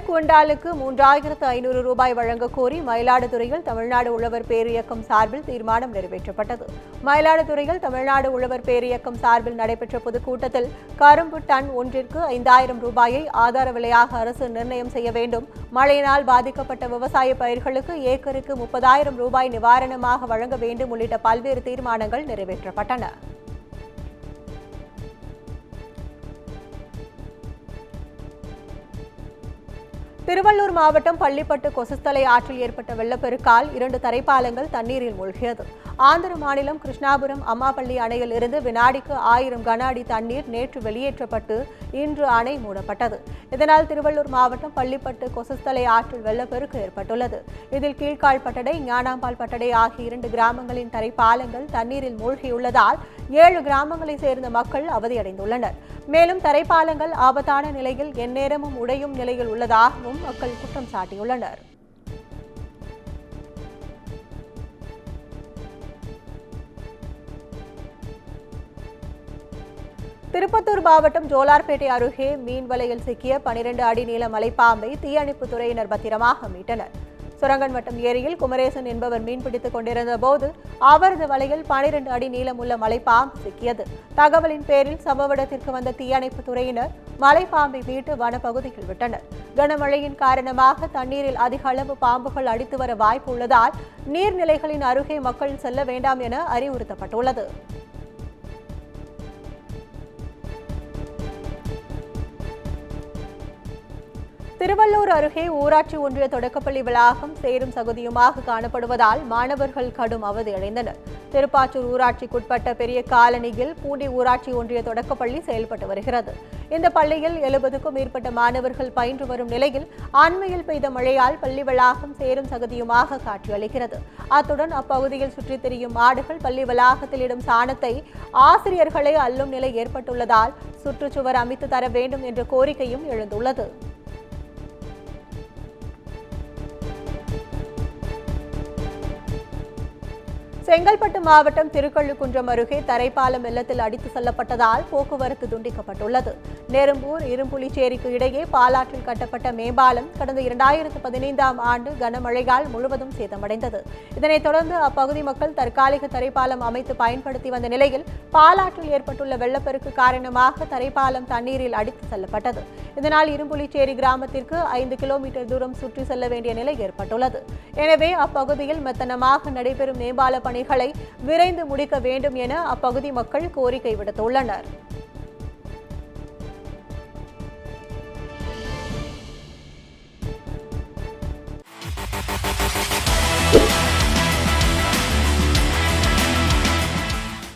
குவிண்டாலுக்கு 3500 ரூபாய் வழங்கக் கோரி மயிலாடுதுறையில் தமிழ்நாடு உழவர் பேரியக்கம் சார்பில் தீர்மானம் நிறைவேற்றப்பட்டது. மயிலாடுதுறையில் தமிழ்நாடு உழவர் பேரியக்கம் சார்பில் நடைபெற்ற பொதுக்கூட்டத்தில் கரும்பு டன் ஒன்றிற்கு 5000 ரூபாயை ஆதார விலையாக அரசு நிர்ணயம் செய்ய வேண்டும், மழையினால் பாதிக்கப்பட்ட விவசாய பயிர்களுக்கு ஏக்கருக்கு 30,000 ரூபாய் நிவாரணமாக வழங்க வேண்டும் உள்ளிட்ட பல்வேறு தீர்மானங்கள் நிறைவேற்றப்பட்டன. திருவள்ளூர் மாவட்டம் பள்ளிப்பட்டு கொசஸ்தலை ஆற்றில் ஏற்பட்ட வெள்ளப்பெருக்கால் 2 தரைப்பாலங்கள் தண்ணீரில் மூழ்கியது. ஆந்திர மாநிலம் கிருஷ்ணாபுரம் அம்மாப்பள்ளி அணையில் இருந்து வினாடிக்கு 1000 கன அடி தண்ணீர் நேற்று வெளியேற்றப்பட்டு இன்று அணை மூடப்பட்டது. இதனால் திருவள்ளூர் மாவட்டம் பள்ளிப்பட்டு கொசஸ்தலை ஆற்றில் வெள்ளப்பெருக்கு ஏற்பட்டுள்ளது. இதில் கீழ்கால் பட்டடை, ஞானாம்பால் பட்டடை ஆகிய 2 கிராமங்களின் தரைப்பாலங்கள் தண்ணீரில் மூழ்கியுள்ளதால் 7 கிராமங்களை சேர்ந்த மக்கள் அவதியடைந்துள்ளனர். மேலும் தரைப்பாலங்கள் ஆபத்தான நிலையில் எந்நேரமும் உடையும் நிலையில் உள்ளதாகவும் மக்கள் குற்றம் சாட்டியுள்ளனர். திருப்பத்தூர் மாவட்டம் ஜோலார்பேட்டை அருகே மீன் வலையில் சிக்கிய 12 அடி நீள மலைப்பாம்பை தீயணைப்பு துறையினர் பத்திரமாக மீட்டனர். சுரங்கன்வட்டம் ஏரியில் குமரேசன் என்பவர் மீன்பிடித்துக் கொண்டிருந்த போது அவரது வலையில் 12 அடி நீளமுள்ள மலைப்பாம்பு சிக்கியது. தகவலின் பேரில் சம்பவ இடத்திற்கு வந்த தீயணைப்பு துறையினர் மலைப்பாம்பை மீட்டு வனப்பகுதியில் விட்டனர். கனமழையின் காரணமாக தண்ணீரில் அதிக அளவு பாம்புகள் அடித்து வர வாய்ப்பு உள்ளதால் நீர்நிலைகளின் அருகே மக்கள் செல்ல வேண்டாம் என அறிவுறுத்தப்பட்டுள்ளது. திருவள்ளூர் அருகே ஊராட்சி ஒன்றிய தொடக்கப்பள்ளி வளாகம் சேரும் சகுதியுமாக காணப்படுவதால் மாணவர்கள் கடும் அவதியடைந்தனர். திருப்பாச்சூர் ஊராட்சிக்குட்பட்ட பெரிய காலனியில் பூண்டி ஊராட்சி ஒன்றிய தொடக்கப்பள்ளி செயல்பட்டு வருகிறது. இந்த பள்ளியில் 70க்கும் மேற்பட்ட மாணவர்கள் பயின்று வரும் நிலையில் அண்மையில் பெய்த மழையால் பள்ளி வளாகம் சேரும் சகுதியுமாக காட்சியளிக்கிறது. அத்துடன் அப்பகுதியில் சுற்றித் திரியும் மாடுகள் பள்ளி வளாகத்தில் இடும் சாணத்தை ஆசிரியர்களை அள்ளும் நிலை ஏற்பட்டுள்ளதால் சுற்றுச்சுவர் அமைத்து தர வேண்டும் என்ற கோரிக்கையும் எழுந்துள்ளது. செங்கல்பட்டு மாவட்டம் திருக்கழுக்குன்றம் அருகே தரைப்பாலம் வெள்ளத்தில் அடித்து செல்லப்பட்டதால் போக்குவரத்து துண்டிக்கப்பட்டுள்ளது. நெரும்பூர் இரும்புலிச்சேரிக்கு இடையே பாலாற்றில் கட்டப்பட்ட மேம்பாலம் கடந்த 2015ஆம் ஆண்டு கனமழையால் முழுவதும் சேதமடைந்தது. இதனைத் தொடர்ந்து அப்பகுதி மக்கள் தற்காலிக தரைப்பாலம் அமைத்து பயன்படுத்தி வந்த நிலையில் பாலாற்றில் ஏற்பட்டுள்ள வெள்ளப்பெருக்கு காரணமாக தரைப்பாலம் தண்ணீரில் அடித்து செல்லப்பட்டது. இதனால் இரும்புலிச்சேரி கிராமத்திற்கு 5 கிலோமீட்டர் தூரம் சுற்றி செல்ல வேண்டிய நிலை ஏற்பட்டுள்ளது. எனவே அப்பகுதியில் மெத்தனமாக நடைபெறும் மேம்பால பணிகளை விரைந்து முடிக்க வேண்டும் என அப்பகுதி மக்கள் கோரிக்கை விடுத்துள்ளனர்.